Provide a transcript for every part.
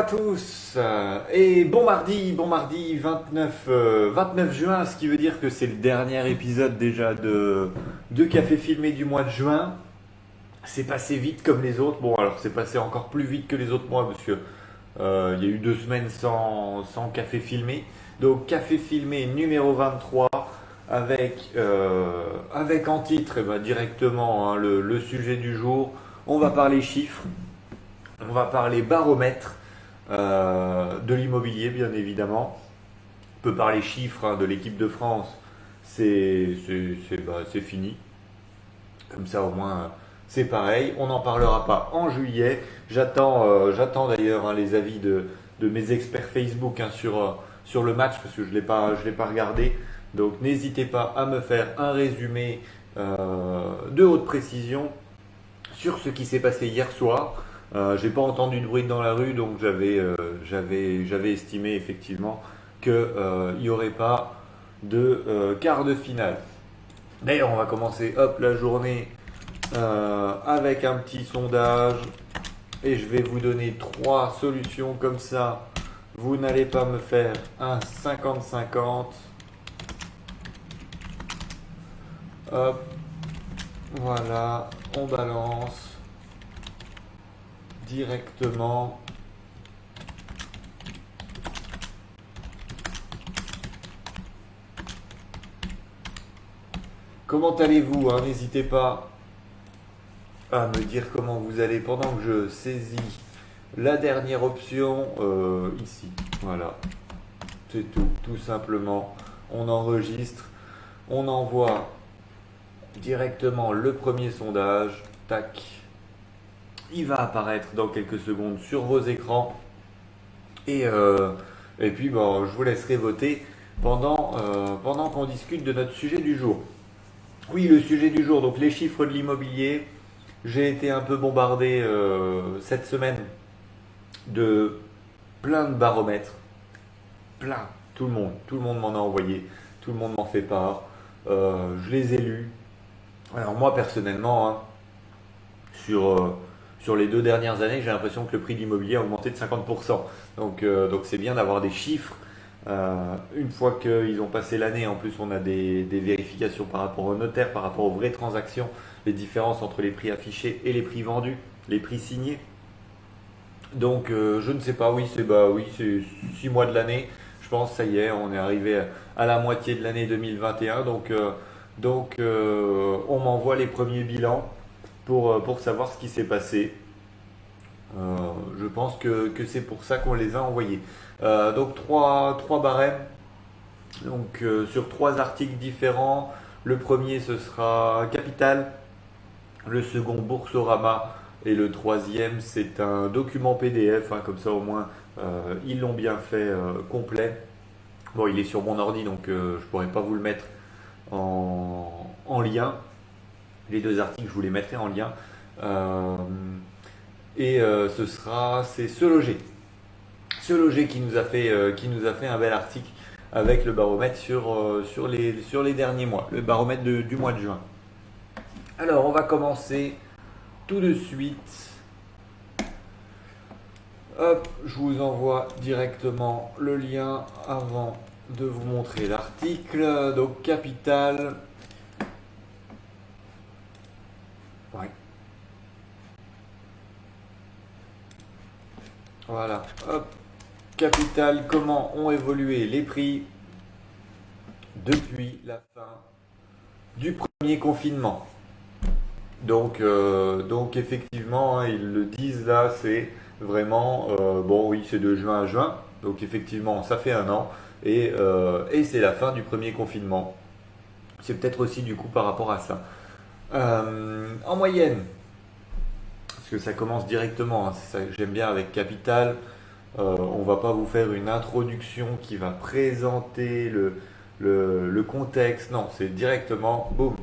tous et bon mardi 29 juin, ce qui veut dire que c'est le dernier épisode déjà de Café Filmé du mois de juin. C'est passé vite comme les autres. Bon, alors c'est passé encore plus vite que les autres mois parce que il y a eu 2 semaines sans Café Filmé. Donc Café Filmé numéro 23 avec en titre directement le sujet du jour. On va parler chiffres, on va parler baromètre. De l'immobilier bien évidemment. On peut parler chiffres de l'équipe de France, c'est fini. Comme ça au moins c'est pareil. On n'en parlera pas en juillet. J'attends d'ailleurs les avis de mes experts Facebook sur le match parce que je l'ai pas regardé. Donc n'hésitez pas à me faire un résumé de haute précision sur ce qui s'est passé hier soir. J'ai pas entendu de bruit dans la rue, donc j'avais estimé effectivement qu'il n'y aurait pas de quart de finale. D'ailleurs, on va commencer la journée avec un petit sondage et je vais vous donner 3 solutions comme ça. Vous n'allez pas me faire un 50-50. Hop, voilà, on balance directement. Comment allez-vous, hein? N'hésitez pas à me dire comment vous allez pendant que je saisis la dernière option ici. Voilà, c'est tout simplement. On enregistre, on envoie directement le premier sondage. Tac. Il va apparaître dans quelques secondes sur vos écrans. Et puis je vous laisserai voter pendant qu'on discute de notre sujet du jour. Oui, le sujet du jour, donc les chiffres de l'immobilier. J'ai été un peu bombardé cette semaine de plein de baromètres. Plein. Tout le monde m'en a envoyé. Tout le monde m'en fait part. Je les ai lus. Alors moi personnellement, sur les 2 dernières années, j'ai l'impression que le prix de l'immobilier a augmenté de 50%. Donc c'est bien d'avoir des chiffres. Une fois qu'ils ont passé l'année, en plus on a des vérifications par rapport au notaire, par rapport aux vraies transactions, les différences entre les prix affichés et les prix vendus, les prix signés. Donc je ne sais pas, c'est 6 mois de l'année. Je pense ça y est, on est arrivé à la moitié de l'année 2021. On m'envoie les premiers bilans pour savoir ce qui s'est passé. Je pense que c'est pour ça qu'on les a envoyés. Donc trois barèmes sur 3 articles différents. Le premier ce sera Capital, le second Boursorama et le troisième c'est un document PDF, comme ça au moins ils l'ont bien fait complet. Bon, il est sur mon ordi donc je pourrais pas vous le mettre en lien. Les 2 articles je vous les mettrai en lien. C'est Se Loger. Se Loger qui nous a fait un bel article avec le baromètre sur les derniers mois, le baromètre du mois de juin. Alors, on va commencer tout de suite. Hop, je vous envoie directement le lien avant de vous montrer l'article. Donc, Capital. Ouais. Voilà, hop. Capital, comment ont évolué les prix depuis la fin du premier confinement. Donc effectivement, ils le disent là, c'est vraiment, c'est de juin à juin. Donc effectivement, ça fait un an et c'est la fin du premier confinement. C'est peut-être aussi du coup par rapport à ça. En moyenne, parce que ça commence directement, c'est ça que j'aime bien avec Capital. On va pas vous faire une introduction qui va présenter le contexte. Non, c'est directement, boum.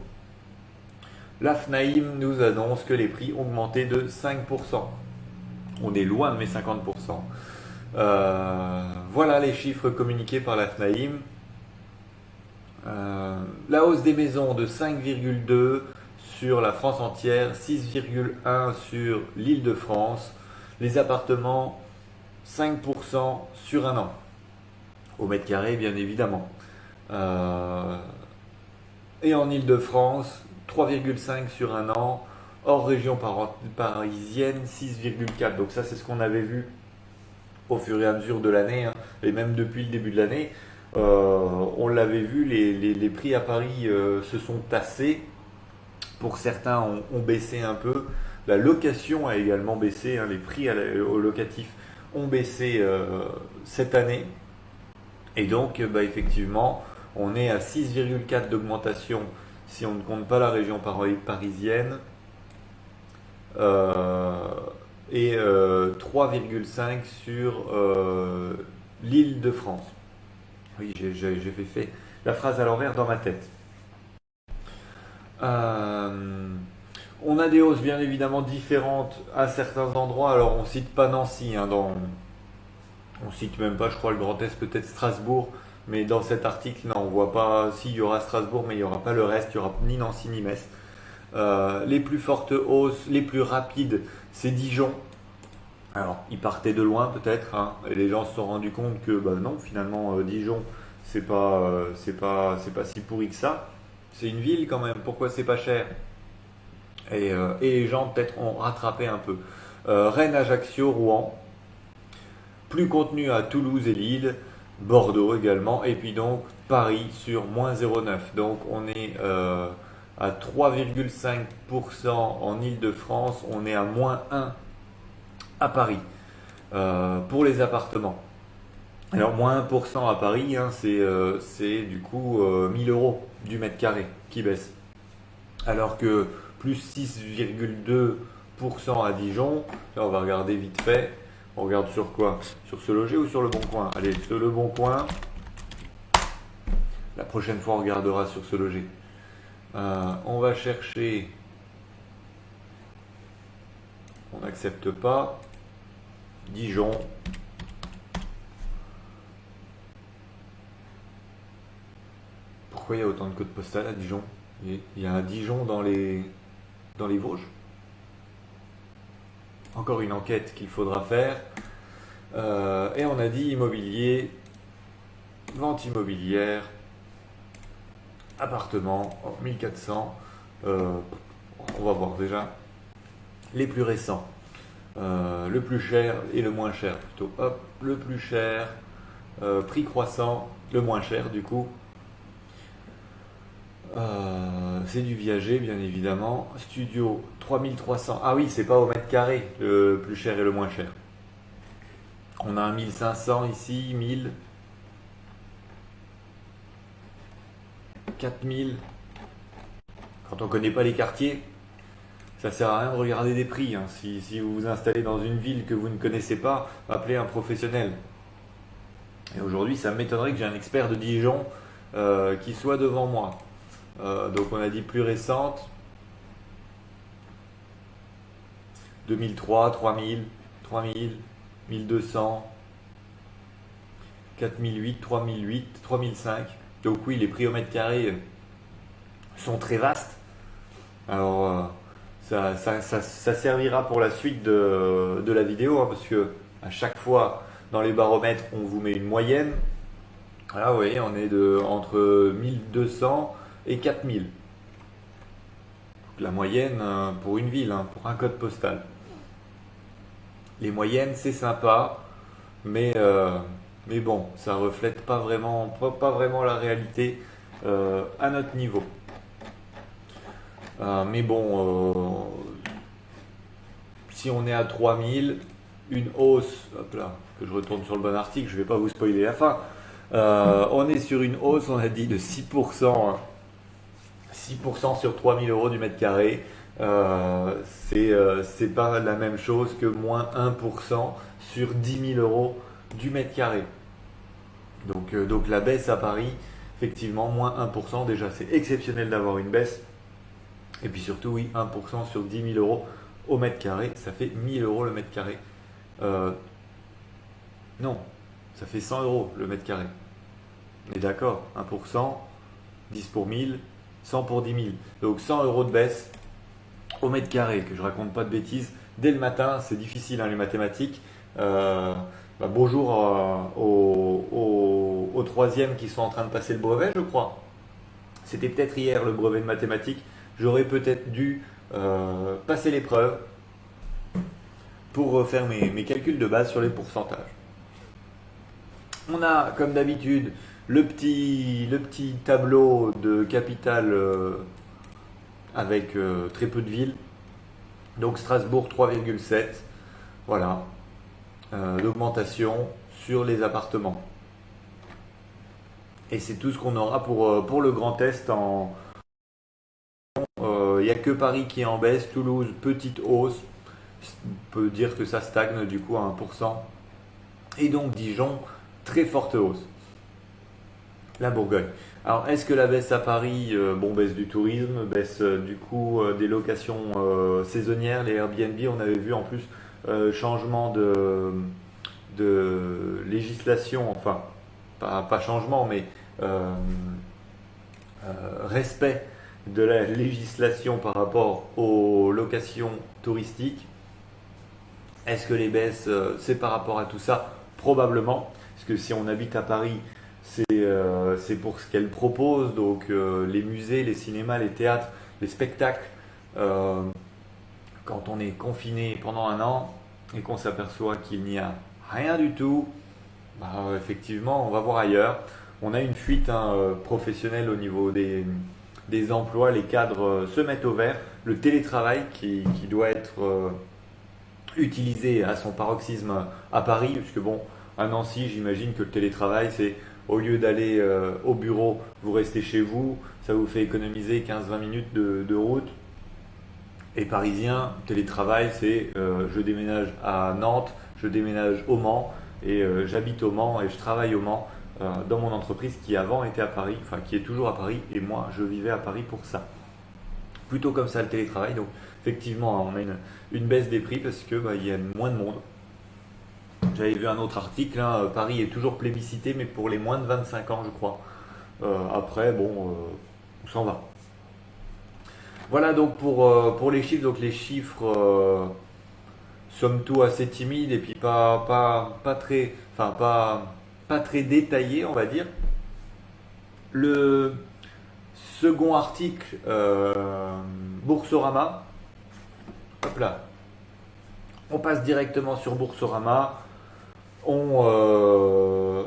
La FNAIM nous annonce que les prix ont augmenté de 5%. On est loin de mes 50%. Voilà les chiffres communiqués par la FNAIM. La hausse des maisons de 5,2 sur la France entière, 6,1 sur l'Île-de-France. Les appartements 5% sur un an. Au mètre carré, bien évidemment. Et en Île-de-France, 3,5 sur un an. Hors région parisienne, 6,4. Donc ça, c'est ce qu'on avait vu au fur et à mesure de l'année, hein, et même depuis le début de l'année. On l'avait vu, les prix à Paris se sont tassés. Pour certains, ont baissé un peu. La location a également baissé, hein, les prix au locatif ont baissé cette année. Et donc, effectivement, on est à 6,4 d'augmentation si on ne compte pas la région parisienne, et 3,5 sur l'île de France. Oui, j'ai fait la phrase à l'envers dans ma tête. On a des hausses bien évidemment différentes à certains endroits. Alors on cite pas Nancy, hein, on cite même pas, je crois, le Grand Est, peut-être Strasbourg, mais dans cet article, non, on voit pas. Si, il y aura Strasbourg, mais il n'y aura pas le reste, il n'y aura ni Nancy ni Metz. Les plus fortes hausses, les plus rapides, c'est Dijon. Alors, ils partaient de loin peut-être, hein, et les gens se sont rendus compte que non, finalement, Dijon, c'est pas si pourri que ça. C'est une ville quand même, pourquoi c'est pas cher? Et les gens peut-être ont rattrapé un peu. Rennes, Ajaccio, Rouen, plus contenu à Toulouse et Lille, Bordeaux également, et puis donc Paris sur moins 0,9. Donc on est à 3,5% en Île-de-France, on est à moins 1 à Paris pour les appartements. Alors moins 1% à Paris, hein, c'est du coup 1000 euros du mètre carré qui baisse. Alors que plus 6,2% à Dijon, là on va regarder vite fait. On regarde sur quoi? Sur Se Loger ou sur Le Bon Coin? Allez, sur Le Bon Coin. La prochaine fois, on regardera sur Se Loger. On va chercher. On n'accepte pas. Dijon. Pourquoi il y a autant de codes postales à Dijon? Il y a un Dijon dans les Vosges. Encore une enquête qu'il faudra faire. Et on a dit immobilier, vente immobilière, appartement, 1400. On va voir déjà les plus récents. Le plus cher et le moins cher plutôt. Hop, le plus cher, prix croissant, le moins cher du coup. C'est du viager bien évidemment. Studio 3300. Ah oui, c'est pas au mètre carré le plus cher et le moins cher. On a un 1500 ici, 1000, 4000. Quand on connaît pas les quartiers, ça sert à rien de regarder des prix, hein. Si vous vous installez dans une ville que vous ne connaissez pas, appelez un professionnel. Et aujourd'hui, ça m'étonnerait que j'ai un expert de Dijon qui soit devant moi. Donc on a dit plus récente, 2003, 3000, 3000, 1200, 4008, 3008, 3005. Donc oui, les prix au mètre carré sont très vastes. Alors ça servira pour la suite de la vidéo, hein, parce que à chaque fois dans les baromètres, on vous met une moyenne. Là, vous voyez, on est entre 1200 et 4000. Donc, la moyenne pour une ville, hein, pour un code postal. Les moyennes, c'est sympa, mais bon, ça reflète pas vraiment la réalité à notre niveau. Mais bon, si on est à 3000, une hausse, hop là, que je retourne sur le bon article, je vais pas vous spoiler la fin. On est sur une hausse, on a dit, de 6%, hein. 6% sur 3000 euros du mètre carré. C'est pas la même chose que moins 1% sur 10 000 euros du mètre carré. Donc la baisse à Paris, effectivement, moins 1%, déjà c'est exceptionnel d'avoir une baisse. Et puis surtout, oui, 1% sur 10 000 euros au mètre carré, ça fait 1000 euros le mètre carré. Non, ça fait 100 euros le mètre carré. On est d'accord, 1%, 10 pour 1000, 100 pour 10 000. Donc 100 euros de baisse au mètre carré, que je raconte pas de bêtises. Dès le matin, c'est difficile, hein, les mathématiques. bonjour aux troisièmes qui sont en train de passer le brevet, je crois. C'était peut-être hier le brevet de mathématiques. J'aurais peut-être dû passer l'épreuve pour refaire mes calculs de base sur les pourcentages. On a, comme d'habitude, le petit tableau de capital avec très peu de villes. Donc Strasbourg 3,7. Voilà. D'augmentation sur les appartements. Et c'est tout ce qu'on aura pour le Grand Est. Il n'y a que Paris qui est en baisse, Toulouse, petite hausse. On peut dire que ça stagne du coup à 1%. Et donc Dijon, très forte hausse. La Bourgogne. Alors, est-ce que la baisse à Paris, baisse du tourisme, baisse du coup des locations saisonnières, les Airbnb, on avait vu en plus changement de législation, enfin, pas changement, mais euh, respect de la législation par rapport aux locations touristiques. Est-ce que les baisses, c'est par rapport à tout ça? Probablement, parce que si on habite à Paris, c'est pour ce qu'elle propose, donc les musées, les cinémas, les théâtres, les spectacles. Euh, Quand on est confiné pendant un an et qu'on s'aperçoit qu'il n'y a rien du tout, effectivement, on va voir ailleurs. On a une fuite professionnelle au niveau des emplois, les cadres se mettent au vert. Le télétravail qui doit être utilisé à son paroxysme à Paris, puisque bon, à Nancy, j'imagine que le télétravail, c'est au lieu d'aller au bureau, vous restez chez vous, ça vous fait économiser 15-20 minutes de route. Et parisien, télétravail, c'est je déménage à Nantes, je déménage au Mans, et j'habite au Mans et je travaille au Mans dans mon entreprise qui avant était à Paris, enfin qui est toujours à Paris, et moi je vivais à Paris pour ça. Plutôt comme ça le télétravail, donc effectivement on a une baisse des prix parce que il y a moins de monde. J'avais vu un autre article, hein, Paris est toujours plébiscité, mais pour les moins de 25 ans, je crois. Après, bon, on s'en va. Voilà donc pour les chiffres. Donc les chiffres, somme toute, assez timides et puis pas très, enfin pas très détaillés, on va dire. Le second article, Boursorama. Hop là. On passe directement sur Boursorama.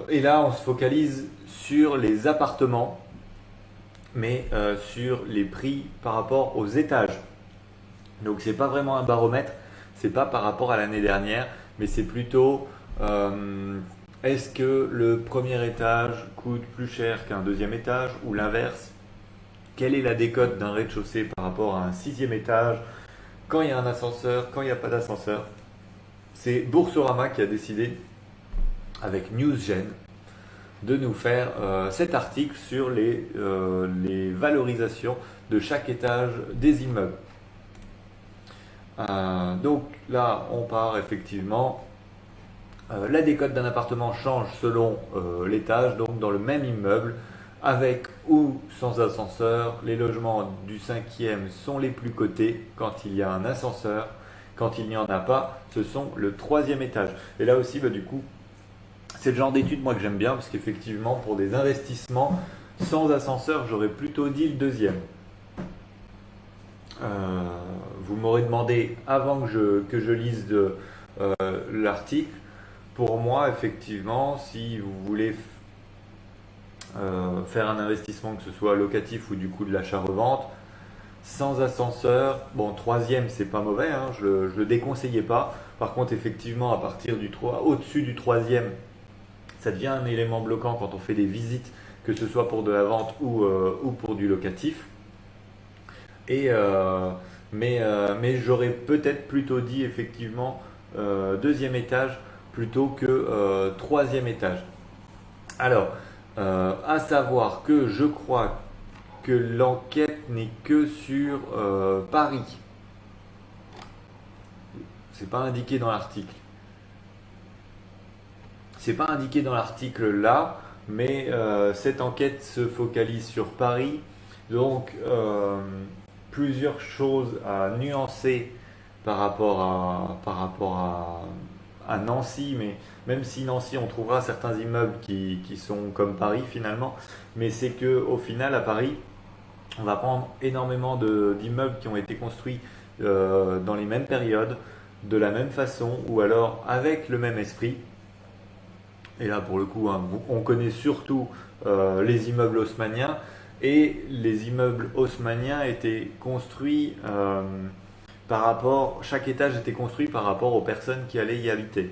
Et là, on se focalise sur les appartements, mais sur les prix par rapport aux étages. Donc, c'est pas vraiment un baromètre, c'est pas par rapport à l'année dernière, mais c'est plutôt est-ce que le premier étage coûte plus cher qu'un deuxième étage ou l'inverse? Quelle est la décote d'un rez-de-chaussée par rapport à un sixième étage? Quand il y a un ascenseur, quand il n'y a pas d'ascenseur? C'est Boursorama qui a décidé avec NewsGen de nous faire cet article sur les valorisations de chaque étage des immeubles. Donc là, on part effectivement. La décote d'un appartement change selon l'étage, donc dans le même immeuble, avec ou sans ascenseur. Les logements du cinquième sont les plus cotés quand il y a un ascenseur. Quand il n'y en a pas, ce sont le troisième étage. Et là aussi, du coup, c'est le genre d'étude moi que j'aime bien parce qu'effectivement pour des investissements sans ascenseur j'aurais plutôt dit le deuxième. Vous m'aurez demandé avant que je lise l'article. Pour moi effectivement si vous voulez faire un investissement que ce soit locatif ou du coup de l'achat-revente, sans ascenseur, bon troisième c'est pas mauvais, hein, je le déconseillais pas. Par contre effectivement à partir du 3, au-dessus du troisième, ça devient un élément bloquant quand on fait des visites, que ce soit pour de la vente ou pour du locatif. Et, mais j'aurais peut-être plutôt dit effectivement deuxième étage plutôt que troisième étage. Alors, à savoir que je crois que l'enquête n'est que sur Paris. C'est pas indiqué dans l'article. C'est pas indiqué dans l'article là, mais cette enquête se focalise sur Paris. Donc, plusieurs choses à nuancer par rapport à Nancy, mais même si Nancy, on trouvera certains immeubles qui sont comme Paris finalement, mais c'est que au final, à Paris, on va prendre énormément d'immeubles qui ont été construits dans les mêmes périodes, de la même façon, ou alors avec le même esprit. Et là, pour le coup, hein, on connaît surtout les immeubles haussmanniens. Et les immeubles haussmanniens étaient construits chaque étage était construit par rapport aux personnes qui allaient y habiter.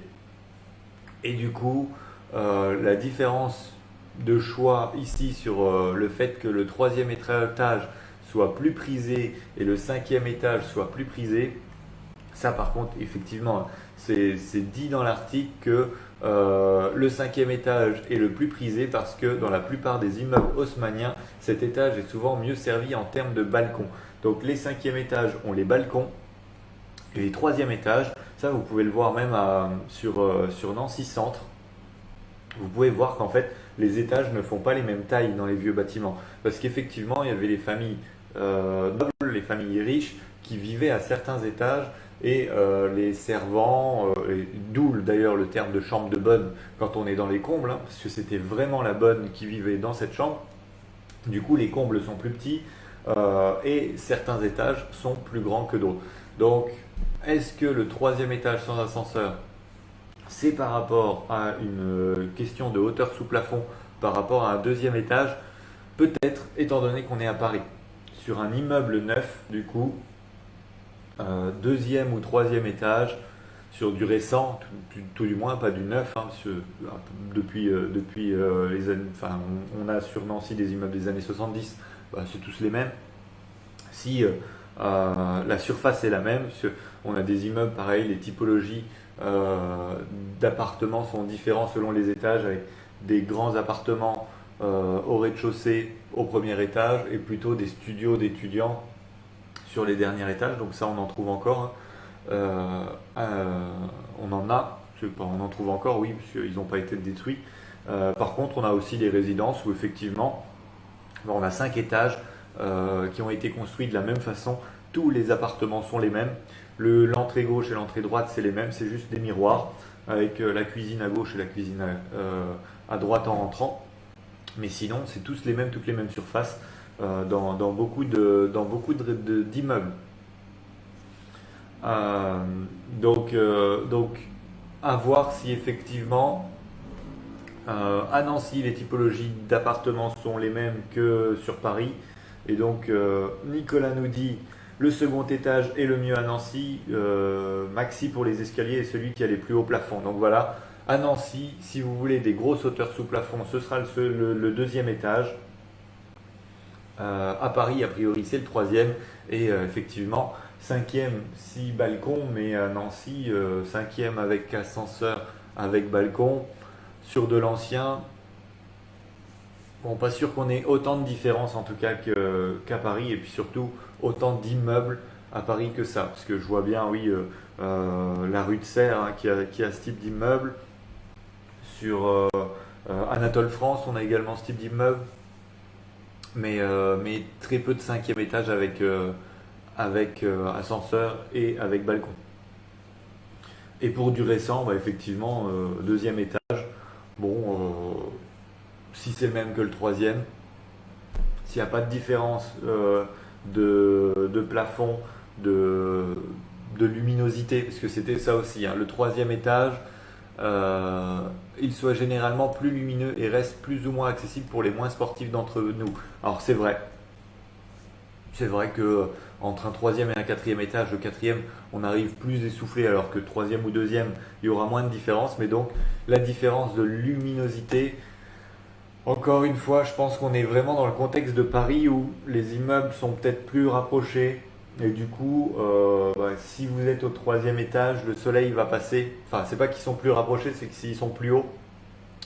Et du coup, la différence de choix ici sur le fait que le troisième étage soit plus prisé et le cinquième étage soit plus prisé, ça par contre, effectivement, c'est dit dans l'article que le cinquième étage est le plus prisé parce que dans la plupart des immeubles haussmanniens, cet étage est souvent mieux servi en termes de balcons. Donc les cinquièmes étages ont les balcons et les troisièmes étages, ça vous pouvez le voir même sur Nancy Centre, vous pouvez voir qu'en fait les étages ne font pas les mêmes tailles dans les vieux bâtiments. Parce qu'effectivement, il y avait les familles nobles, les familles riches qui vivaient à certains étages et les servants, d'où d'ailleurs le terme de chambre de bonne quand on est dans les combles, hein, parce que c'était vraiment la bonne qui vivait dans cette chambre. Du coup, les combles sont plus petits et certains étages sont plus grands que d'autres. Donc, est-ce que le troisième étage sans ascenseur, c'est par rapport à une question de hauteur sous plafond par rapport à un deuxième étage? Peut-être, étant donné qu'on est à Paris. Sur un immeuble neuf, du coup, deuxième ou troisième étage, sur du récent, tout du moins pas du neuf, hein, parce que depuis les années, enfin, on a sur Nancy des immeubles des années 70, c'est tous les mêmes. Si la surface est la même, parce on a des immeubles pareil, les typologies d'appartements sont différents selon les étages, avec des grands appartements au rez-de-chaussée au premier étage et plutôt des studios d'étudiants sur les derniers étages. Donc ça, on en trouve encore, hein. On en a, on en trouve encore, oui, parce qu'ils n'ont pas été détruits. Par contre, on a aussi des résidences où effectivement, on a 5 étages qui ont été construits de la même façon. Tous les appartements sont les mêmes. L'entrée gauche et l'entrée droite, c'est les mêmes, c'est juste des miroirs avec la cuisine à gauche et la cuisine à droite en rentrant. Mais sinon, c'est tous les mêmes, toutes les mêmes surfaces dans beaucoup d'immeubles. Donc, à voir si effectivement à Nancy, les typologies d'appartements sont les mêmes que sur Paris. Et donc, Nicolas nous dit le second étage est le mieux à Nancy. Maxi pour les escaliers est celui qui a les plus hauts plafonds. Donc voilà, à Nancy, si vous voulez des grosses hauteurs sous plafond, ce sera le deuxième étage. À Paris, a priori, c'est le troisième. Et effectivement, cinquième, 6 balcons, mais à Nancy, cinquième avec ascenseur, avec balcon, sur de l'ancien. Bon, pas sûr qu'on ait autant de différence en tout cas qu'à Paris, et puis surtout autant d'immeubles à Paris que ça. Parce que je vois bien, oui, la rue de Serre, hein, qui a ce type d'immeuble. Sur Anatole France, on a également ce type d'immeuble. Mais très peu de cinquième étage avec ascenseur et avec balcon. Et pour du récent, effectivement, deuxième étage, bon, si c'est le même que le troisième, s'il n'y a pas de différence de plafond, de luminosité, parce que c'était ça aussi, hein, le troisième étage, il soit généralement plus lumineux et reste plus ou moins accessible pour les moins sportifs d'entre nous. Alors c'est vrai que entre un troisième et un quatrième étage, le quatrième, on arrive plus essoufflé, alors que troisième ou deuxième, il y aura moins de différence. Mais donc la différence de luminosité, encore une fois, je pense qu'on est vraiment dans le contexte de Paris où les immeubles sont peut-être plus rapprochés. Et du coup, si vous êtes au troisième étage, le soleil va passer. Enfin, c'est pas qu'ils sont plus rapprochés, c'est que s'ils sont plus hauts,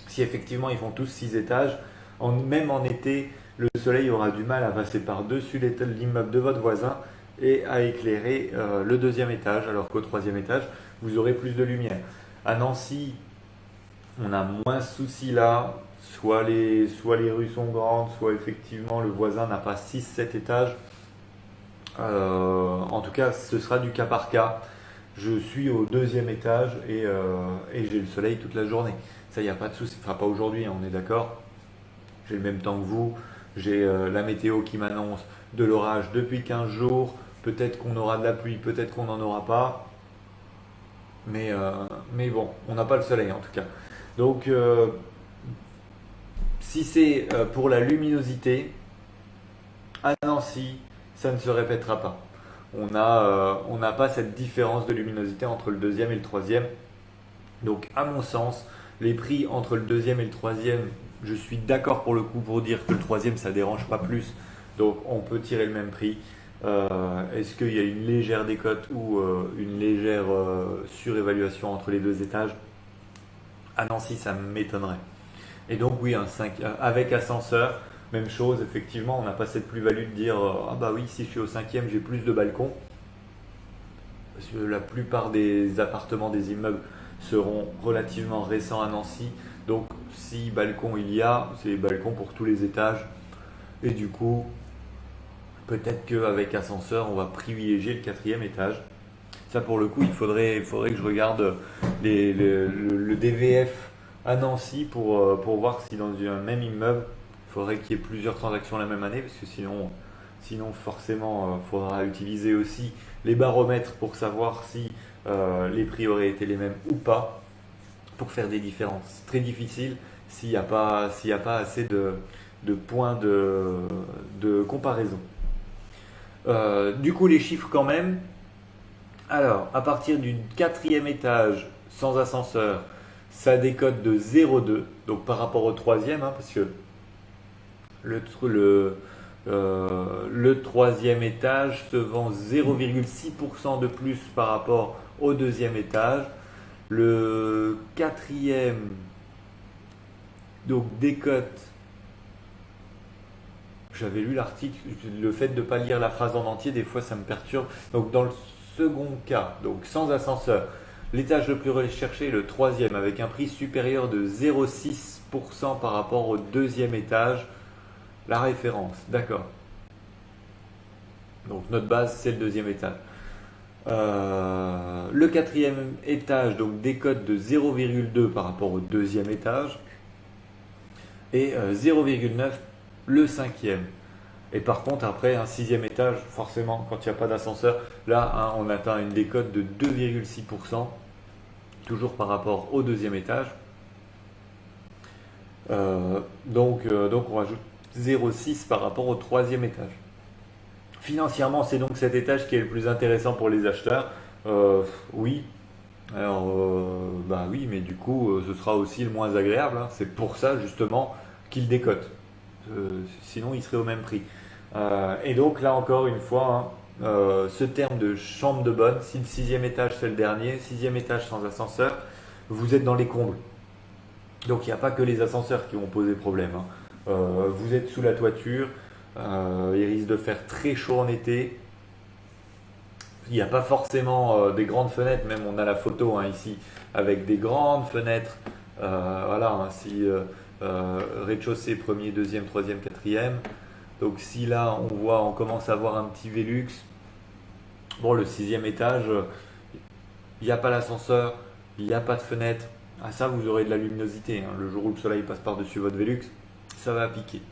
si effectivement ils font tous 6 étages, même en été, le soleil aura du mal à passer par-dessus l'immeuble de votre voisin et à éclairer le deuxième étage, alors qu'au troisième étage, vous aurez plus de lumière. À Nancy, on a moins ce souci là. Soit les rues sont grandes, soit effectivement le voisin n'a pas 6-7 étages. En tout cas, ce sera du cas par cas. je suis au deuxième étage et j'ai le soleil toute la journée. Ça, il n'y a pas de souci. Enfin, pas aujourd'hui, hein, on est d'accord. J'ai le même temps que vous. J'ai la météo qui m'annonce de l'orage depuis 15 jours. Peut-être qu'on aura de la pluie, peut-être qu'on n'en aura pas. Mais bon, on n'a pas le soleil en tout cas. Donc, si c'est pour la luminosité, à Nancy, ça ne se répétera pas. On n'a pas cette différence de luminosité entre le deuxième et le troisième. Donc, à mon sens, les prix entre le deuxième et le troisième, je suis d'accord pour le coup pour dire que le troisième, ça dérange pas plus. Donc, on peut tirer le même prix. Est-ce qu'il y a une légère décote ou une légère surévaluation entre les deux étages? À Nancy, ça m'étonnerait. Et donc, oui, avec ascenseur, même chose, effectivement, on n'a pas cette plus-value de dire ah bah oui, si je suis au cinquième, j'ai plus de balcons. Parce que la plupart des appartements, des immeubles seront relativement récents à Nancy. Donc, si balcon il y a, c'est balcon pour tous les étages. Et du coup, peut-être qu'avec ascenseur, on va privilégier le quatrième étage. Ça, pour le coup, il faudrait que je regarde le DVF à Nancy pour voir si dans un même immeuble, il faudrait qu'il y ait plusieurs transactions la même année, parce que sinon forcément, il faudra utiliser aussi les baromètres pour savoir si les prix auraient été les mêmes ou pas, pour faire des différences. Très difficile s'il n'y a pas assez de points de comparaison. Du coup, les chiffres quand même. Alors, à partir du quatrième étage sans ascenseur, ça décote de 0,2. Donc par rapport au troisième, hein, parce que le troisième étage se vend 0,6% de plus par rapport au deuxième étage. Le quatrième, donc décote. J'avais lu l'article, le fait de ne pas lire la phrase en entier, des fois ça me perturbe. Donc dans le second cas, donc sans ascenseur, l'étage le plus recherché est le troisième avec un prix supérieur de 0,6% par rapport au deuxième étage. La référence, d'accord. Donc notre base c'est le deuxième étage. Le quatrième étage donc décote de 0,2 par rapport au deuxième étage et 0,9 le cinquième. Et par contre, après, un sixième étage, forcément, quand il n'y a pas d'ascenseur, là, hein, on atteint une décote de 2,6%, toujours par rapport au deuxième étage. Donc, on rajoute 0,6 par rapport au troisième étage. Financièrement, c'est donc cet étage qui est le plus intéressant pour les acheteurs. Oui. Alors, bah oui, mais du coup, ce sera aussi le moins agréable, hein. C'est pour ça, justement, qu'il décote. Sinon, il serait au même prix. Et donc là encore une fois, hein, ce terme de chambre de bonne, si le sixième étage c'est le dernier, sixième étage sans ascenseur, vous êtes dans les combles. Donc il n'y a pas que les ascenseurs qui vont poser problème, hein. Vous êtes sous la toiture, il risque de faire très chaud en été. Il n'y a pas forcément des grandes fenêtres, même on a la photo hein, ici avec des grandes fenêtres. Voilà, hein, si rez-de-chaussée, premier, deuxième, troisième, quatrième. Donc si là on commence à voir un petit Velux, bon le sixième étage, il n'y a pas l'ascenseur, il n'y a pas de fenêtre, ah ça vous aurez de la luminosité, hein. Le jour où le soleil passe par-dessus votre Velux, ça va piquer.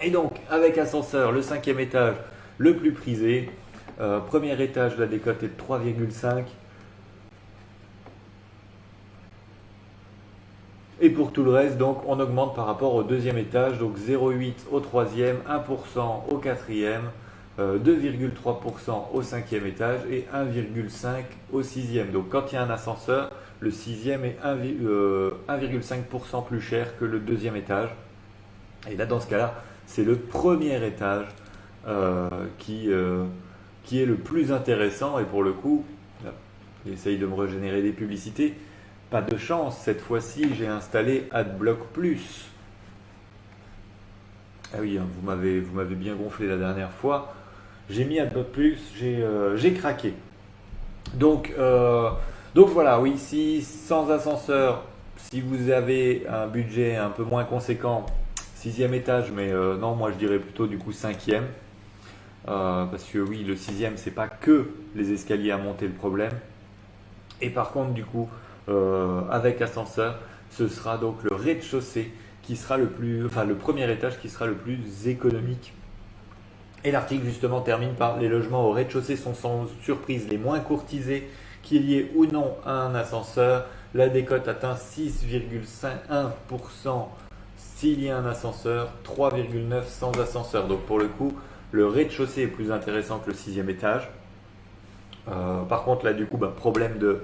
Et donc avec ascenseur, le cinquième étage, le plus prisé, premier étage la décote est de 3,5. Et pour tout le reste, donc, on augmente par rapport au deuxième étage, donc 0,8 au troisième, 1% au quatrième, 2,3% au cinquième étage et 1,5 au sixième. Donc quand il y a un ascenseur, le sixième est 1,5% plus cher que le deuxième étage. Et là, dans ce cas-là, c'est le premier étage qui est le plus intéressant. Et pour le coup, j'essaye de me régénérer des publicités. Pas de chance, cette fois-ci j'ai installé AdBlock Plus. Ah oui, hein, vous m'avez bien gonflé la dernière fois. J'ai mis AdBlock Plus, j'ai craqué. Donc voilà, oui, si sans ascenseur, si vous avez un budget un peu moins conséquent, sixième étage, mais non, moi je dirais plutôt du coup cinquième. parce que oui, le sixième, c'est pas que les escaliers à monter le problème. Et par contre, du coup, avec ascenseur, ce sera donc le rez-de-chaussée qui sera enfin le premier étage qui sera le plus économique. Et l'article justement termine par les logements au rez-de-chaussée sont sans surprise les moins courtisés, qu'il y ait ou non un ascenseur. La décote atteint 6,1% s'il y a un ascenseur, 3,9% sans ascenseur. Donc pour le coup, le rez-de-chaussée est plus intéressant que le sixième étage. Par contre là du coup, problème de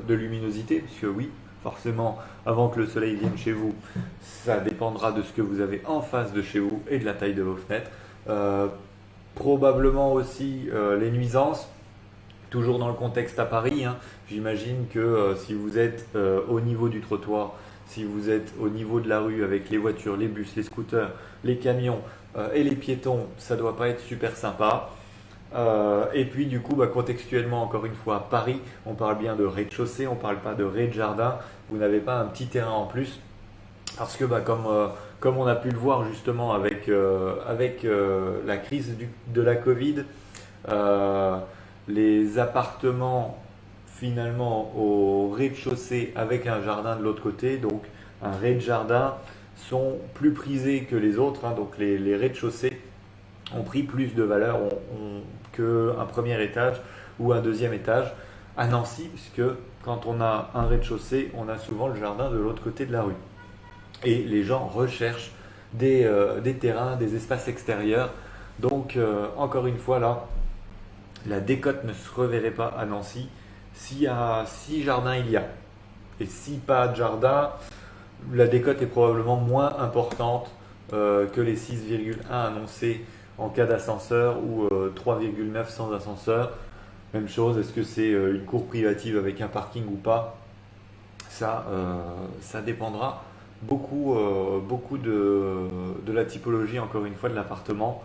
luminosité, puisque oui, forcément, avant que le soleil vienne chez vous, ça dépendra de ce que vous avez en face de chez vous et de la taille de vos fenêtres. Euh, Probablement aussi les nuisances, toujours dans le contexte à Paris, hein. J'imagine que si vous êtes au niveau du trottoir, si vous êtes au niveau de la rue avec les voitures, les bus, les scooters, les camions et les piétons, ça doit pas être super sympa. Et puis du coup, contextuellement, encore une fois, à Paris, on parle bien de rez-de-chaussée, on ne parle pas de rez-de-jardin. Vous n'avez pas un petit terrain en plus. Parce que comme on a pu le voir justement avec la crise de la Covid, euh, les appartements finalement au rez-de-chaussée avec un jardin de l'autre côté, donc un rez-de-jardin, sont plus prisés que les autres, hein. Donc les rez-de-chaussée ont pris plus de valeur qu'un premier étage ou un deuxième étage à Nancy, puisque quand on a un rez-de-chaussée, on a souvent le jardin de l'autre côté de la rue. Et les gens recherchent des terrains, des espaces extérieurs. Donc, encore une fois, là, la décote ne se reverrait pas à Nancy. Si jardin il y a, et si pas de jardin, la décote est probablement moins importante que les 6,1 annoncés en cas d'ascenseur ou 3,9 sans ascenseur. Même chose, est-ce que c'est une cour privative avec un parking ou pas? Ça dépendra beaucoup de la typologie, encore une fois, de l'appartement.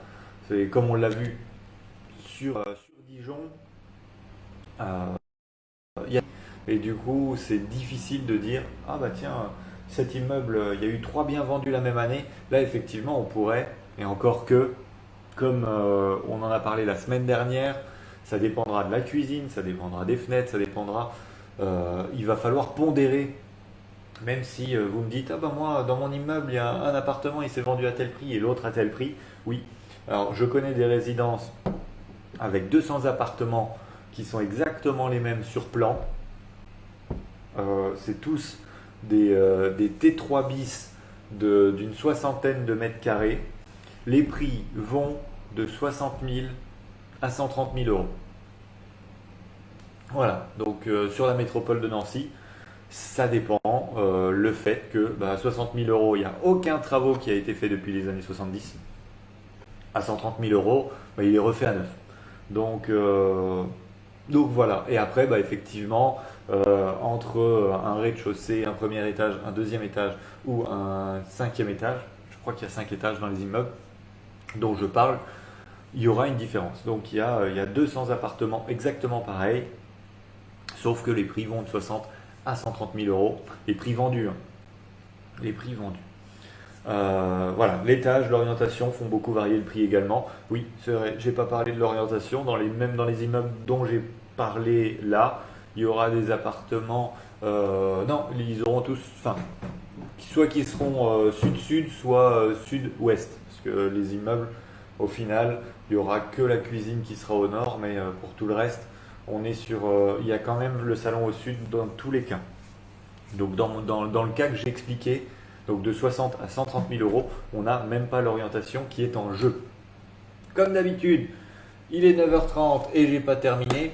C'est comme on l'a vu sur Dijon. euh, et du coup, c'est difficile de dire, ah bah tiens, cet immeuble, il y a eu trois biens vendus la même année. Là, effectivement, on pourrait, et encore que, comme on en a parlé la semaine dernière, ça dépendra de la cuisine, ça dépendra des fenêtres, ça dépendra. Il va falloir pondérer. Même si vous me dites, ah bah moi, dans mon immeuble, il y a un appartement, il s'est vendu à tel prix et l'autre à tel prix. Oui. Alors, je connais des résidences avec 200 appartements qui sont exactement les mêmes sur plan. C'est tous des T3 bis d'une soixantaine de mètres carrés. Les prix vont de 60 000 à 130 000 euros. Voilà, donc sur la métropole de Nancy, ça dépend. Le fait que 60 000 euros, il n'y a aucun travaux qui a été fait depuis les années 70. À 130 000 euros, il est refait à neuf. Donc, donc voilà. Et après, effectivement, entre un rez-de-chaussée, un premier étage, un deuxième étage ou un cinquième étage, je crois qu'il y a 5 étages dans les immeubles dont je parle, il y aura une différence. Donc il y a 200 appartements exactement pareils, sauf que les prix vont de 60 à 130 000 euros. Les prix vendus, hein. Les prix vendus. Voilà, l'étage, l'orientation font beaucoup varier le prix également. Oui, c'est vrai, j'ai pas parlé de l'orientation. Même dans les immeubles dont j'ai parlé là, il y aura des appartements. Non, ils auront tous. Enfin, soit qui seront sud-sud, soit sud-ouest. Parce que les immeubles, au final, il n'y aura que la cuisine qui sera au nord, mais pour tout le reste, on est sur. Il y a quand même le salon au sud dans tous les cas. Donc dans le cas que j'ai expliqué, donc de 60 à 130 000 euros, on n'a même pas l'orientation qui est en jeu. Comme d'habitude, il est 9h30 et j'ai pas terminé.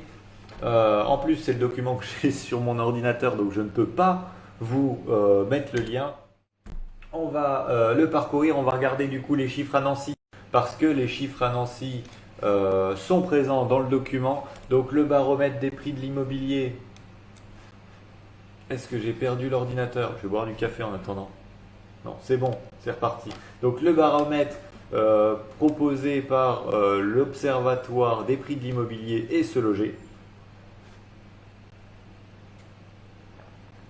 En plus, c'est le document que j'ai sur mon ordinateur, donc je ne peux pas vous mettre le lien. On va le parcourir, on va regarder du coup les chiffres à Nancy, parce que les chiffres à Nancy sont présents dans le document. Donc le baromètre des prix de l'immobilier. Est-ce que j'ai perdu l'ordinateur? Je vais boire du café en attendant. Non, c'est bon, c'est reparti. Donc le baromètre proposé par l'Observatoire des prix de l'immobilier et Se Loger.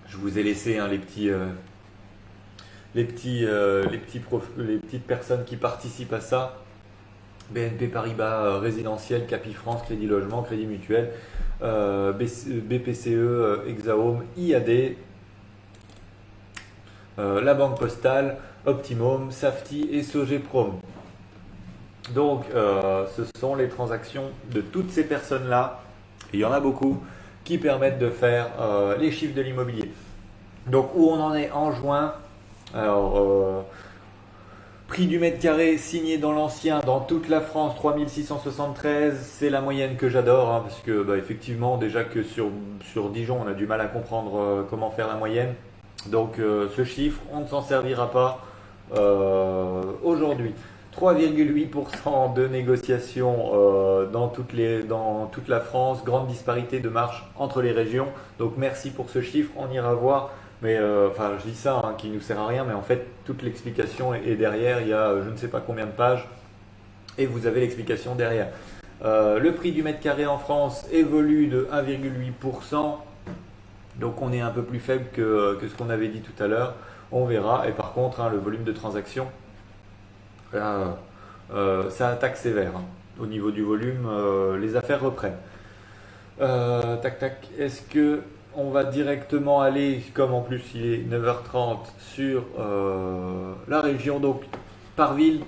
Je vous ai laissé hein, les petites personnes qui participent à ça. BNP Paribas résidentiel, Capifrance, Crédit Logement, Crédit Mutuel, BPCE, Hexahome, IAD, la Banque Postale, Optimum, Safety et Sogeprom. Donc, ce sont les transactions de toutes ces personnes-là, et il y en a beaucoup, qui permettent de faire les chiffres de l'immobilier. Donc, où on en est en juin? Alors, prix du mètre carré signé dans l'ancien, dans toute la France, 3673, c'est la moyenne que j'adore, hein, parce que effectivement, déjà que sur Dijon, on a du mal à comprendre comment faire la moyenne. Donc, ce chiffre, on ne s'en servira pas aujourd'hui. 3,8% de négociations dans toute la France, grande disparité de marge entre les régions. Donc merci pour ce chiffre, on ira voir. Mais enfin, je dis ça qui ne nous sert à rien, mais en fait, toute l'explication est derrière. Il y a je ne sais pas combien de pages et vous avez l'explication derrière. Le prix du mètre carré en France évolue de 1,8%. Donc on est un peu plus faible que ce qu'on avait dit tout à l'heure. On verra. Et par contre, le volume de transactions, ça attaque sévère. Au niveau du volume, les affaires reprennent. Tac tac. Est-ce que on va directement aller, comme en plus il est 9h30, sur la région, donc par ville?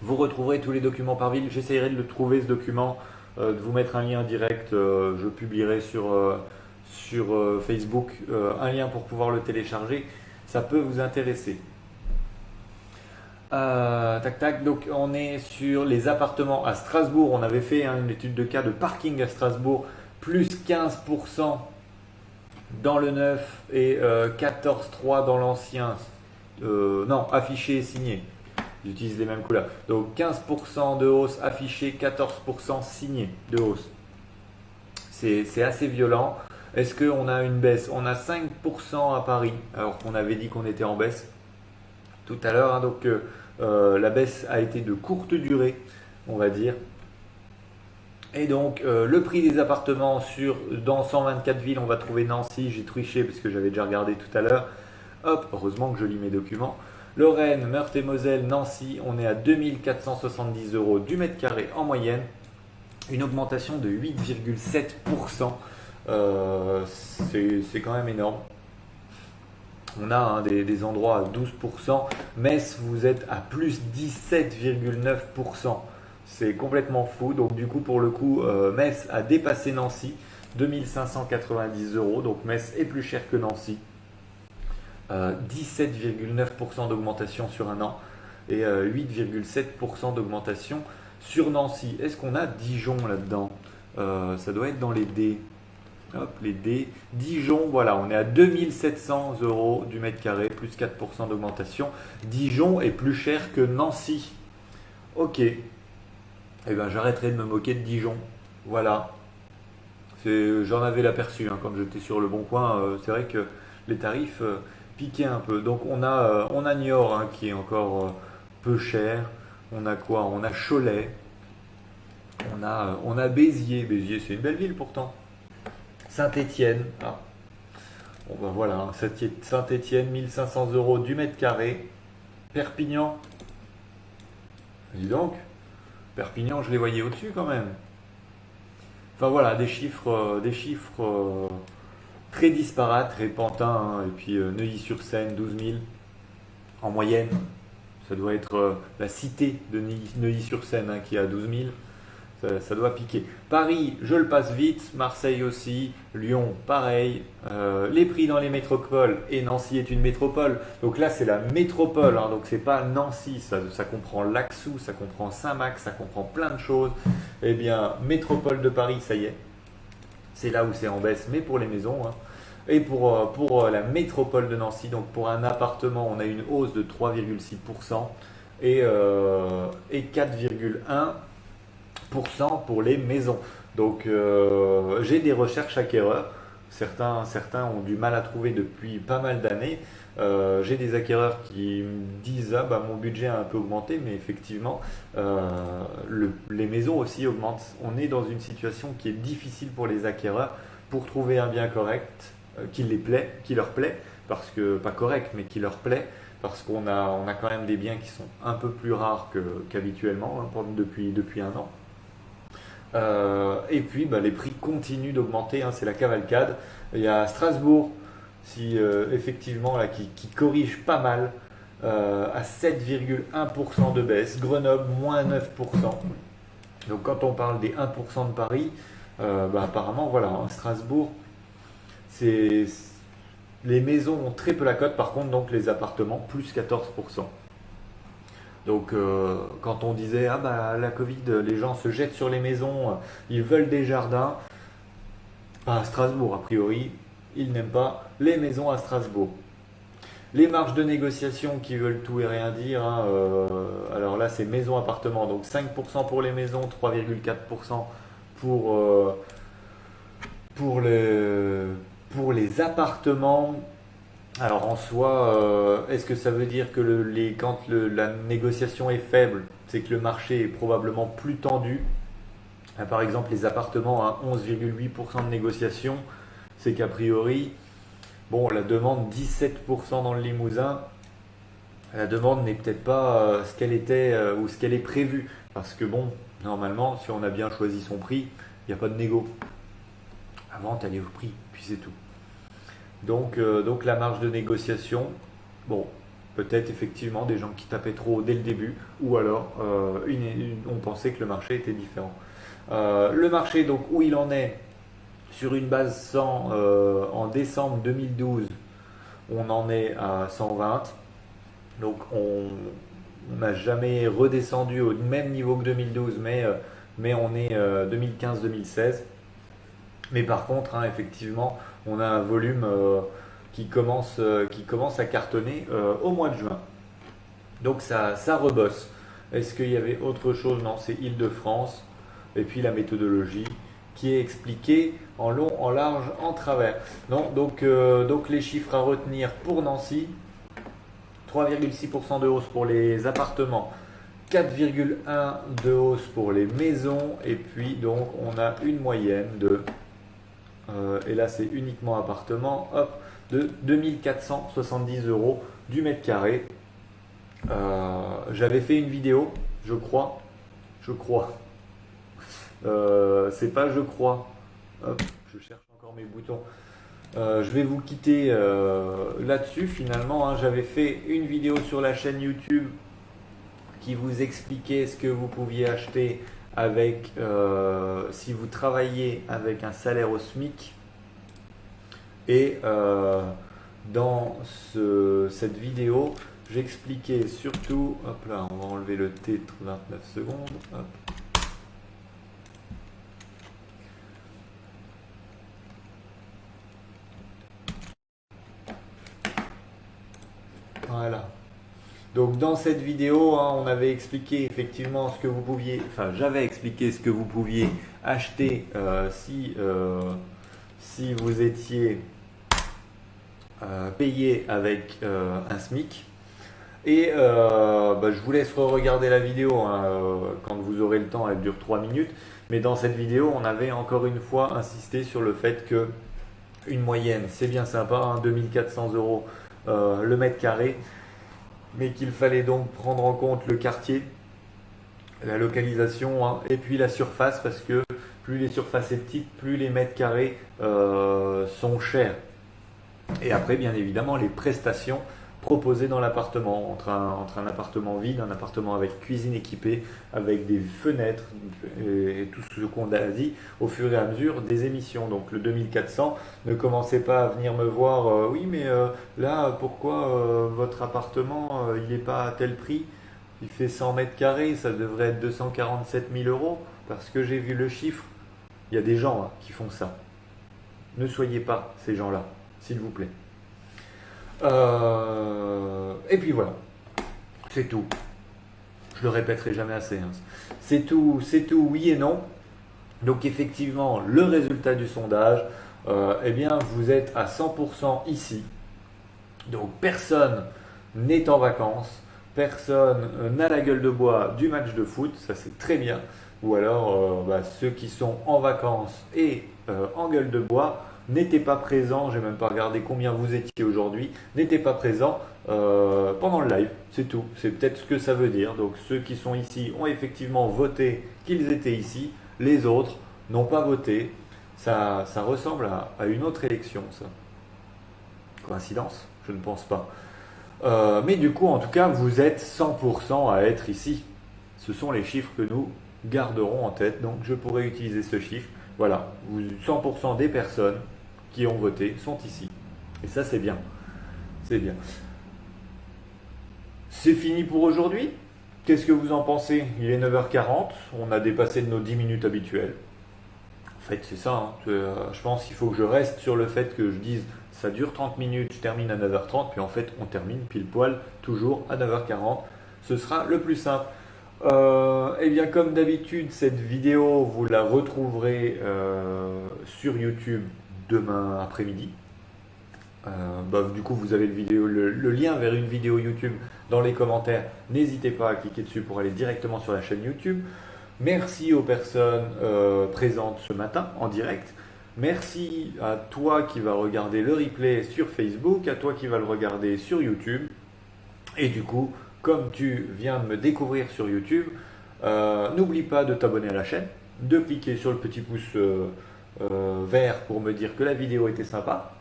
Vous retrouverez tous les documents par ville. J'essaierai de le trouver ce document, de vous mettre un lien direct. Je publierai sur Facebook un lien pour pouvoir le télécharger. Ça peut vous intéresser. Tac tac, donc on est sur les appartements à Strasbourg. On avait fait une étude de cas de parking à Strasbourg, plus 15% dans le neuf et 14,3 dans l'ancien. Non, affiché et signé. J'utilise les mêmes couleurs. Donc 15% de hausse affichée, 14% signé de hausse. C'est assez violent. Est-ce qu'on a une baisse? On a 5% à Paris, alors qu'on avait dit qu'on était en baisse tout à l'heure. Donc la baisse a été de courte durée, on va dire. Et donc le prix des appartements dans 124 villes, on va trouver Nancy. J'ai triché parce que j'avais déjà regardé tout à l'heure. Hop, heureusement que je lis mes documents. Lorraine, Meurthe-et-Moselle, Nancy, on est à 2470 € du mètre carré en moyenne. Une augmentation de 8,7%. C'est quand même énorme. On a des endroits à 12%. Metz, vous êtes à plus 17,9%. C'est complètement fou. Donc du coup, pour le coup, Metz a dépassé Nancy, 2590 €. Donc Metz est plus cher que Nancy. 17,9% d'augmentation sur un an et 8,7% d'augmentation sur Nancy. Est-ce qu'on a Dijon là-dedans? Ça doit être dans les D. Hop, les D. Dijon, voilà, on est à 2700 € du mètre carré, plus 4% d'augmentation. Dijon est plus cher que Nancy. Ok. Eh bien, j'arrêterai de me moquer de Dijon. Voilà. J'en avais l'aperçu quand j'étais sur le Bon Coin. C'est vrai que les tarifs piquaient un peu. Donc, on a Niort qui est encore peu cher. On a quoi? On a Cholet. On a Béziers. Béziers, c'est une belle ville pourtant. Saint-Étienne, bon ben voilà, Saint-Étienne, 1500 € du mètre carré. Perpignan, dis donc, Perpignan, je les voyais au-dessus quand même. Enfin voilà, des chiffres très disparates, et Pantin, et puis Neuilly-sur-Seine, 12 000 en moyenne. Ça doit être la cité de Neuilly-sur-Seine qui est à 12 000. Ça doit piquer. Paris, je le passe vite. Marseille aussi. Lyon, pareil. Les prix dans les métropoles. Et Nancy est une métropole. Donc là, c'est la métropole. Donc c'est pas Nancy. Ça comprend Laxou, ça comprend Saint-Max, ça comprend plein de choses. Eh bien, métropole de Paris, ça y est. C'est là où c'est en baisse, mais pour les maisons. Et pour la métropole de Nancy, donc pour un appartement, on a une hausse de 3,6% et 4,1% pour les maisons. Donc j'ai des recherches acquéreurs. Certains ont du mal à trouver depuis pas mal d'années. J'ai des acquéreurs qui me disent mon budget a un peu augmenté, mais effectivement les maisons aussi augmentent. On est dans une situation qui est difficile pour les acquéreurs pour trouver un bien correct qui leur plaît, parce que pas correct mais qui leur plaît. parce qu'on a quand même des biens qui sont un peu plus rares qu'habituellement, hein, depuis un an. Et puis les prix continuent d'augmenter, hein, c'est la cavalcade. Il y a Strasbourg, si effectivement là, qui corrige pas mal, à 7,1% de baisse. Grenoble, moins 9%. Donc quand on parle des 1% de Paris, apparemment voilà, hein, Strasbourg, c'est les maisons ont très peu la cote, par contre donc les appartements plus 14%. Donc quand on disait la Covid, les gens se jettent sur les maisons, ils veulent des jardins, à Strasbourg a priori, ils n'aiment pas les maisons à Strasbourg. Les marges de négociation qui veulent tout et rien dire, hein, alors là c'est maison appartement, donc 5% pour les maisons, 3,4% pour, pour les appartements. Alors en soi, est-ce que ça veut dire que quand la négociation est faible, c'est que le marché est probablement plus tendu? Par exemple, les appartements à 11,8% de négociation, c'est qu'a priori, bon, la demande 17% dans le Limousin, la demande n'est peut-être pas ce qu'elle était ou ce qu'elle est prévue. Parce que bon, normalement, si on a bien choisi son prix, il n'y a pas de négo. Avant, tu allais au prix, puis c'est tout. Donc la marge de négociation, bon, peut-être effectivement des gens qui tapaient trop dès le début, ou alors on pensait que le marché était différent. Le marché, donc où il en est sur une base 100 en décembre 2012, on en est à 120. Donc on n'a jamais redescendu au même niveau que 2012, mais on est 2015-2016. Mais par contre, hein, effectivement, on a un volume qui commence à cartonner au mois de juin. Donc ça rebosse. Est-ce qu'il y avait autre chose? Non, c'est Île-de-France. Et puis la méthodologie qui est expliquée en long, en large, en travers. Non, donc les chiffres à retenir pour Nancy, 3,6% de hausse pour les appartements, 4,1% de hausse pour les maisons, et puis donc on a une moyenne de, et là c'est uniquement appartement, hop, de 2470 euros du mètre carré. J'avais fait une vidéo, je crois, c'est pas je crois, hop, je cherche encore mes boutons. Je vais vous quitter là-dessus finalement, hein. J'avais fait une vidéo sur la chaîne YouTube qui vous expliquait ce que vous pouviez acheter avec si vous travaillez avec un salaire au SMIC. Et dans cette vidéo, j'expliquais surtout, hop là, on va enlever le titre 29 secondes, hop. Voilà. Donc dans cette vidéo, hein, on avait expliqué effectivement ce que vous pouviez, enfin j'avais expliqué ce que vous pouviez acheter si vous étiez payé avec un SMIC. Et je vous laisse regarder la vidéo hein, quand vous aurez le temps, elle dure 3 minutes. Mais dans cette vidéo, on avait encore une fois insisté sur le fait que une moyenne, c'est bien sympa, hein, 2400 euros le mètre carré, mais qu'il fallait donc prendre en compte le quartier, la localisation, hein, et puis la surface, parce que plus les surfaces sont petites, plus les mètres carrés sont chers. Et après, bien évidemment, les prestations proposées dans l'appartement, entre un appartement vide, un appartement avec cuisine équipée, avec des fenêtres et tout ce qu'on a dit au fur et à mesure des émissions. Donc le 2400, ne commencez pas à venir me voir, oui mais là pourquoi votre appartement il n'est pas à tel prix, il fait 100 mètres carrés, ça devrait être 247 000 euros, parce que j'ai vu le chiffre. Il y a des gens hein, qui font ça. Ne soyez pas ces gens-là, s'il vous plaît. Et puis voilà, c'est tout. Je le répéterai jamais assez. Hein. C'est tout, oui et non. Donc effectivement, le résultat du sondage, eh bien, vous êtes à 100% ici. Donc personne n'est en vacances, personne n'a la gueule de bois du match de foot, ça c'est très bien. Ou alors ceux qui sont en vacances et en gueule de bois n'étaient pas présents, j'ai même pas regardé combien vous étiez aujourd'hui, n'étaient pas présents pendant le live, c'est tout. C'est peut-être ce que ça veut dire. Donc ceux qui sont ici ont effectivement voté qu'ils étaient ici, les autres n'ont pas voté. Ça ressemble à une autre élection, ça. Coïncidence? Je ne pense pas. Mais du coup, en tout cas, vous êtes 100% à être ici. Ce sont les chiffres que nous garderons en tête. Donc, je pourrais utiliser ce chiffre. Voilà, 100% des personnes qui ont voté sont ici. Et ça, c'est bien. C'est bien. C'est fini pour aujourd'hui. Qu'est-ce que vous en pensez? Il est 9h40. On a dépassé de nos 10 minutes habituelles. En fait, c'est ça. Hein. Je pense qu'il faut que je reste sur le fait que je dise ça dure 30 minutes, je termine à 9h30, puis en fait, on termine pile poil, toujours à 9h40. Ce sera le plus simple. Eh bien, comme d'habitude, cette vidéo, vous la retrouverez sur YouTube demain après-midi. Du coup, vous avez le lien vers une vidéo YouTube dans les commentaires. N'hésitez pas à cliquer dessus pour aller directement sur la chaîne YouTube. Merci aux personnes présentes ce matin en direct. Merci à toi qui va regarder le replay sur Facebook, à toi qui va le regarder sur YouTube. Et du coup, comme tu viens de me découvrir sur YouTube, n'oublie pas de t'abonner à la chaîne, de cliquer sur le petit pouce vert pour me dire que la vidéo était sympa,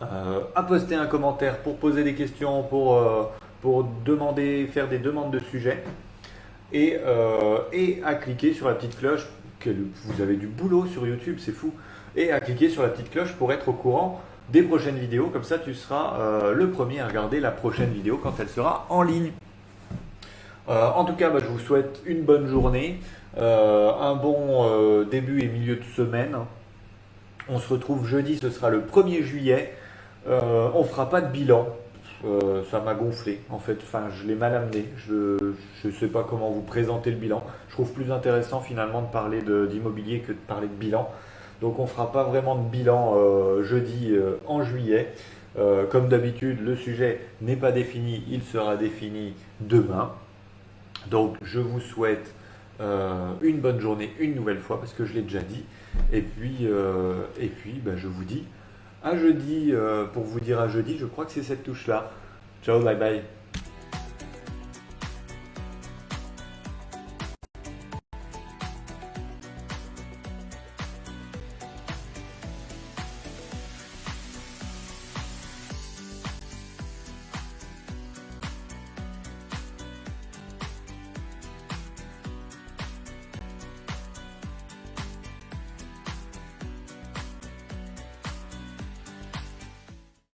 à poster un commentaire pour poser des questions, pour faire des demandes de sujets, et à cliquer sur la petite cloche. Vous avez du boulot sur YouTube, c'est fou. Et à cliquer sur la petite cloche pour être au courant des prochaines vidéos. Comme ça, tu seras le premier à regarder la prochaine vidéo quand elle sera en ligne. En tout cas, je vous souhaite une bonne journée, un bon début et milieu de semaine. On se retrouve jeudi, ce sera le 1er juillet. On ne fera pas de bilan. Ça m'a gonflé en fait, je l'ai mal amené, je ne sais pas comment vous présenter le bilan. Je trouve plus intéressant finalement de parler d'immobilier que de parler de bilan. Donc on ne fera pas vraiment de bilan jeudi en juillet. Comme d'habitude, le sujet n'est pas défini, il sera défini demain. Donc je vous souhaite une bonne journée une nouvelle fois parce que je l'ai déjà dit. Et puis je vous dis à jeudi, pour vous dire à jeudi, je crois que c'est cette touche-là. Ciao, bye bye.